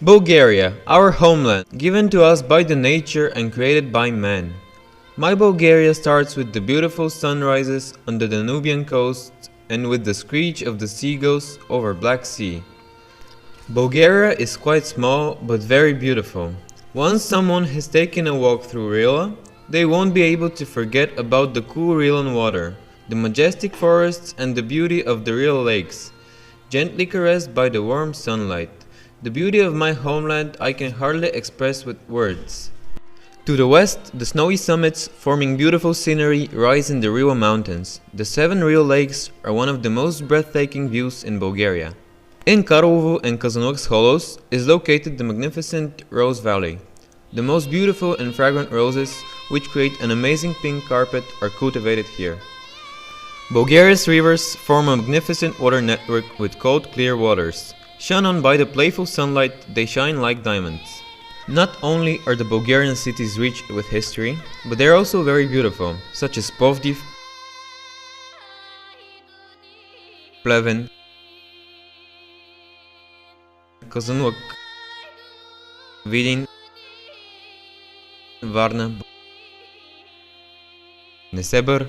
Bulgaria, our homeland, given to us by the nature and created by man. My Bulgaria starts with the beautiful sunrises on the Danubian coast and with the screech of the seagulls over Black Sea. Bulgaria is quite small but very beautiful. Once someone has taken a walk through Rila, they won't be able to forget about the cool Rilan water, the majestic forests and the beauty of the Rila lakes, gently caressed by the warm sunlight. The beauty of my homeland I can hardly express with words. To the west, the snowy summits forming beautiful scenery rise in the Rila mountains. The 7 Rila lakes are one of the most breathtaking views in Bulgaria. In Karlovo and Kazanlak's hollows is located the magnificent Rose Valley. The most beautiful and fragrant roses, which create an amazing pink carpet, are cultivated here. Bulgaria's rivers form a magnificent water network with cold, clear waters. Shone on by the playful sunlight, they shine like diamonds. Not only are the Bulgarian cities rich with history, but they are also very beautiful, such as Plovdiv, Pleven, Kazanlak, Vidin, Varna, Nesebър,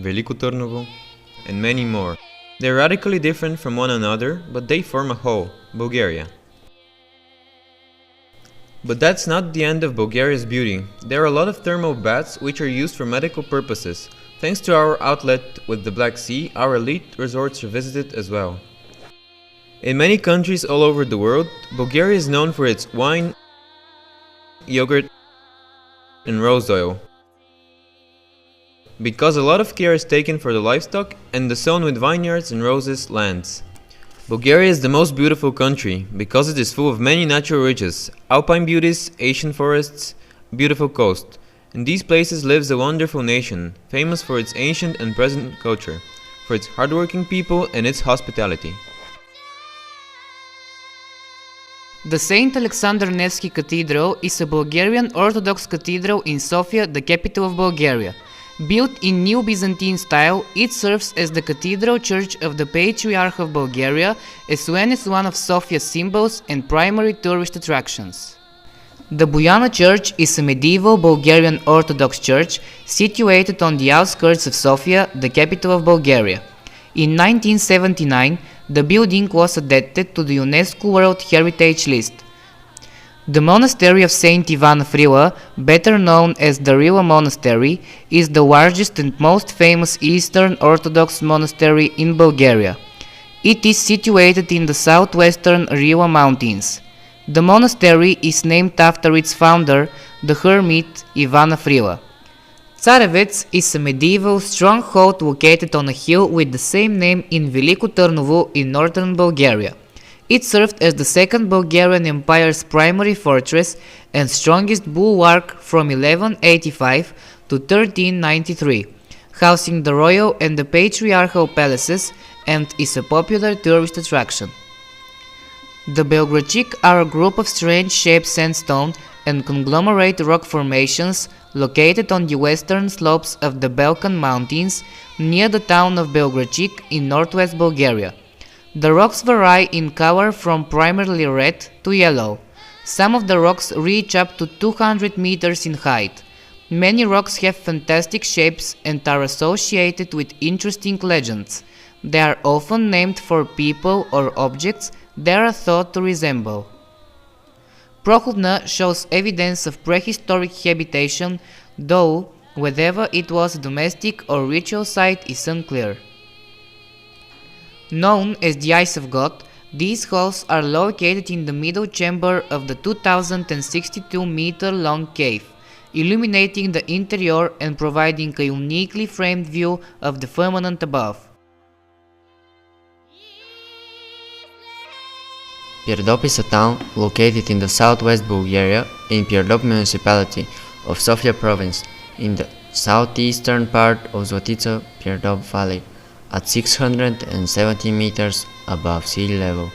Велико Търново, and many more. They are radically different from one another, but they form a whole, Bulgaria. But that's not the end of Bulgaria's beauty. There are a lot of thermal baths which are used for medical purposes. Thanks to our outlet with the Black Sea, our elite resorts are visited as well. In many countries all over the world, Bulgaria is known for its wine, yogurt, and rose oil, because a lot of care is taken for the livestock and the sown with vineyards and roses lands. Bulgaria is the most beautiful country because it is full of many natural riches, alpine beauties, Asian forests, beautiful coast. In these places lives a wonderful nation, famous for its ancient and present culture, for its hardworking people and its hospitality. The Saint Alexander Nevsky Cathedral is a Bulgarian Orthodox cathedral in Sofia, the capital of Bulgaria. Built in Neo-Byzantine style, it serves as the cathedral church of the Patriarch of Bulgaria, as well as one of Sofia's symbols and primary tourist attractions. The Buyana Church is a medieval Bulgarian Orthodox church situated on the outskirts of Sofia, the capital of Bulgaria. In 1979, the building was added to the UNESCO World Heritage List. The monastery of Saint Ivan of Rila, better known as the Rila Monastery, is the largest and most famous Eastern Orthodox monastery in Bulgaria. It is situated in the southwestern Rila Mountains. The monastery is named after its founder, the hermit Ivan of Rila. Царевец is a medieval stronghold located on a hill with the same name in Veliko Tърново in northern Bulgaria. It served as the Second Bulgarian Empire's primary fortress and strongest bulwark from 1185 to 1393, housing the royal and the patriarchal palaces, and is a popular tourist attraction. The Belgračik are a group of strange-shaped sandstone and conglomerate rock formations located on the western slopes of the Balkan Mountains near the town of Belgračik in northwest Bulgaria. The rocks vary in color from primarily red to yellow. Some of the rocks reach up to 200 meters in height. Many rocks have fantastic shapes and are associated with interesting legends. They are often named for people or objects they are thought to resemble. Prohodna shows evidence of prehistoric habitation, though whether it was a domestic or ritual site is unclear. Known as the Eyes of God, these halls are located in the middle chamber of the 2,062-meter-long cave, illuminating the interior and providing a uniquely framed view of the firmament above. Pierdop is a town located in the southwest Bulgaria in Pierdop municipality of Sofia province in the southeastern part of Zlatica-Pierdop Valley at 670 meters above sea level.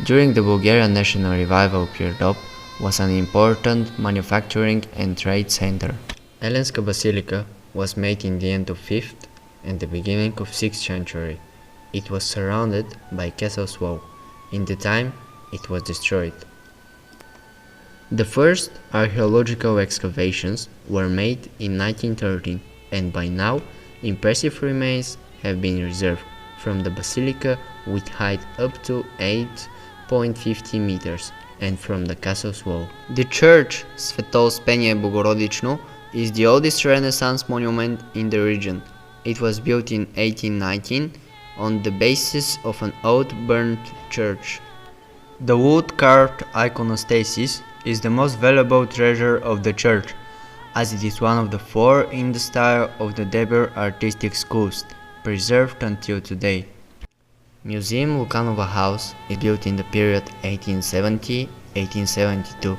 During the Bulgarian national revival, Pierdop was an important manufacturing and trade center. Helenska Basilica was made in the end of 5th and the beginning of 6th century. It was surrounded by castle's wall. In the time it was destroyed. The first archaeological excavations were made in 1913, and by now impressive remains have been reserved from the basilica with height up to 8.50 meters and from the castle's wall. The church Sveto Spenje Bogorodično is the oldest Renaissance monument in the region. It was built in 1819 on the basis of an old burnt church. The wood-carved iconostasis is the most valuable treasure of the church, as it is one of the four in the style of the Deber artistic schools, preserved until today. Museum Lukanova House is built in the period 1870-1872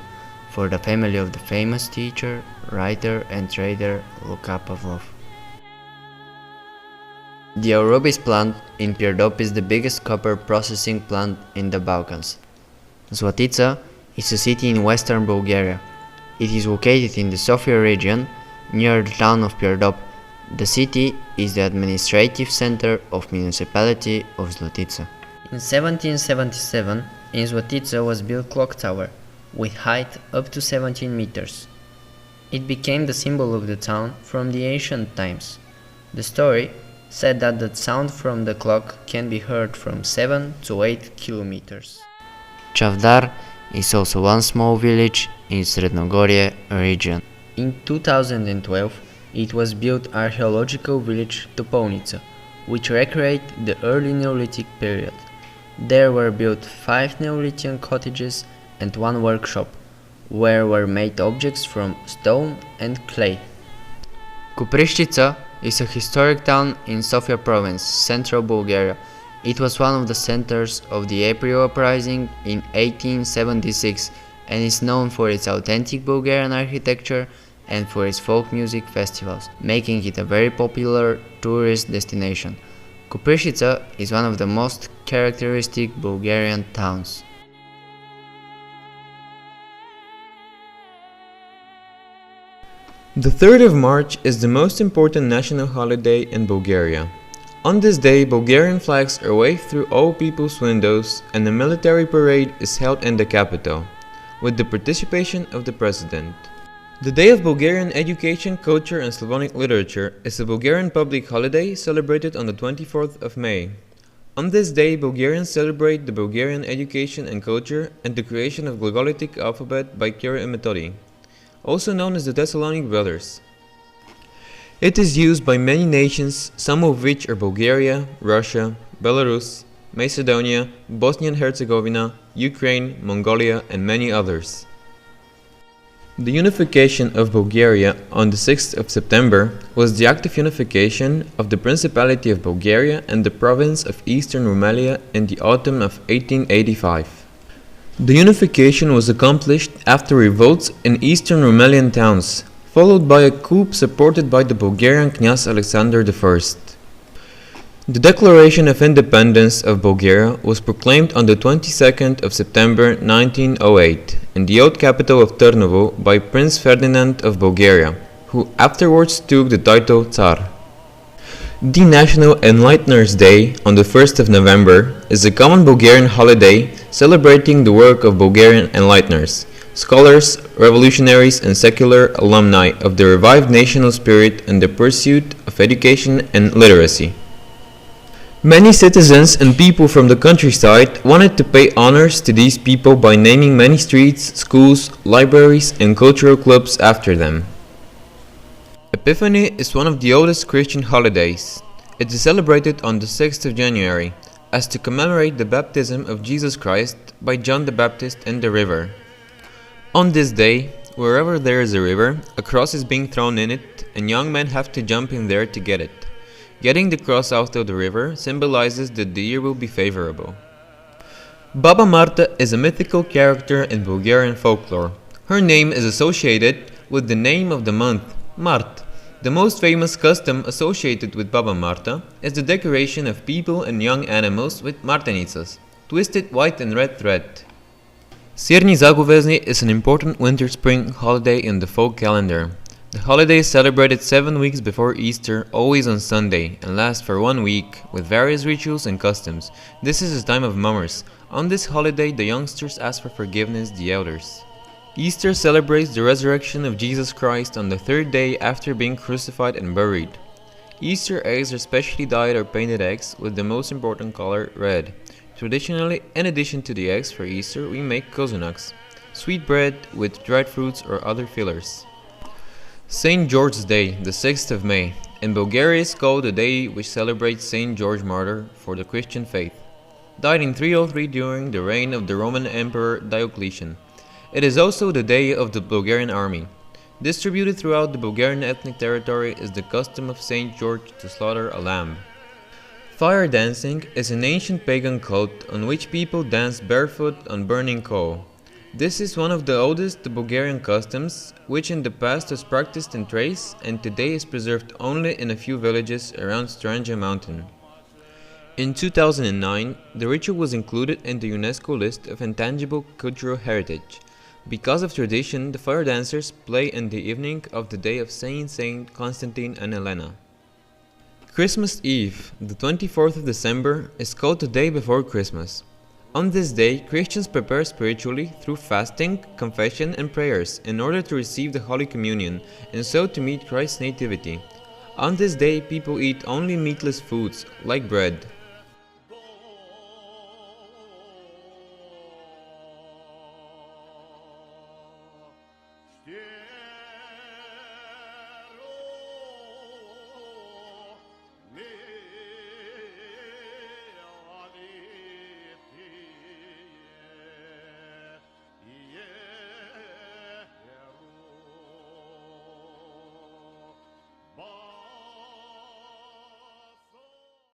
for the family of the famous teacher, writer and trader Luka Pavlov. The Aurobis plant in Pierdop is the biggest copper processing plant in the Balkans. Zlatica is a city in western Bulgaria. It is located in the Sofia region, near the town of Pierdop. The city is the administrative center of municipality of Zlatica. In 1777, in Zlatica was built clock tower, with height up to 17 meters. It became the symbol of the town from the ancient times. The story said that the sound from the clock can be heard from 7 to 8 kilometers. Chavdar is also one small village in Srednogorje region. In 2012, it was built archaeological village Topolnica, which recreate the early Neolithic period. There were built 5 Neolithian cottages and 1 workshop, where were made objects from stone and clay. Kuprishtica is a historic town in Sofia province, central Bulgaria. It was one of the centers of the April uprising in 1876 and is known for its authentic Bulgarian architecture and for its folk music festivals, making it a very popular tourist destination. Kuprishtica is one of the most characteristic Bulgarian towns. The 3rd of March is the most important national holiday in Bulgaria. On this day, Bulgarian flags are waved through all people's windows and a military parade is held in the capital, with the participation of the president. The Day of Bulgarian Education, Culture and Slavonic Literature is a Bulgarian public holiday celebrated on the 24th of May. On this day, Bulgarians celebrate the Bulgarian education and culture and the creation of Glagolitic alphabet by Kira and Metodi, also known as the Thessalonic Brothers. It is used by many nations, some of which are Bulgaria, Russia, Belarus, Macedonia, Bosnia and Herzegovina, Ukraine, Mongolia, and many others. The unification of Bulgaria on the 6th of September was the act of unification of the Principality of Bulgaria and the province of Eastern Rumelia in the autumn of 1885. The unification was accomplished after revolts in eastern Rumelian towns, followed by a coup supported by the Bulgarian Knyaz Alexander I. The Declaration of Independence of Bulgaria was proclaimed on the 22nd of September 1908 in the old capital of Turnovo by Prince Ferdinand of Bulgaria, who afterwards took the title Tsar. The National Enlighteners Day on the 1st of November is a common Bulgarian holiday celebrating the work of Bulgarian enlighteners, scholars, revolutionaries and secular alumni of the revived national spirit and the pursuit of education and literacy. Many citizens and people from the countryside wanted to pay honors to these people by naming many streets, schools, libraries and cultural clubs after them. Epiphany is one of the oldest Christian holidays. It is celebrated on the 6th of January, as to commemorate the baptism of Jesus Christ by John the Baptist in the river. On this day, wherever there is a river, a cross is being thrown in it and young men have to jump in there to get it. Getting the cross out of the river symbolizes that the year will be favorable. Baba Marta is a mythical character in Bulgarian folklore. Her name is associated with the name of the month, Mart. The most famous custom associated with Baba Marta is the decoration of people and young animals with martenicas, twisted white and red thread. Sierni Zagovezni is an important winter-spring holiday in the folk calendar. The The holiday is celebrated 7 weeks before Easter, always on Sunday, and lasts for 1 week, with various rituals and customs. This is a time of mummers. On this holiday, the youngsters ask for forgiveness the elders. Easter celebrates the resurrection of Jesus Christ on the third day after being crucified and buried. Easter eggs are specially dyed or painted eggs with the most important color, red. Traditionally, in addition to the eggs for Easter, we make kozonuks, sweet bread with dried fruits or other fillers. St. George's Day, the 6th of May. In Bulgaria is called the day which celebrates St. George Martyr for the Christian faith. Died in 303 during the reign of the Roman Emperor Diocletian. It is also the day of the Bulgarian army. Distributed throughout the Bulgarian ethnic territory is the custom of St. George to slaughter a lamb. Fire dancing is an ancient pagan cult on which people dance barefoot on burning coal. This is one of the oldest Bulgarian customs, which in the past was practiced in Thrace and today is preserved only in a few villages around Stranja mountain. In 2009, the ritual was included in the UNESCO list of intangible cultural heritage. Because of tradition, the fire dancers play in the evening of the day of Saint Constantine and Elena. Christmas Eve, the 24th of December, is called the day before Christmas. On this day, Christians prepare spiritually through fasting, confession, and prayers in order to receive the Holy Communion and so to meet Christ's nativity. On this day, people eat only meatless foods like bread.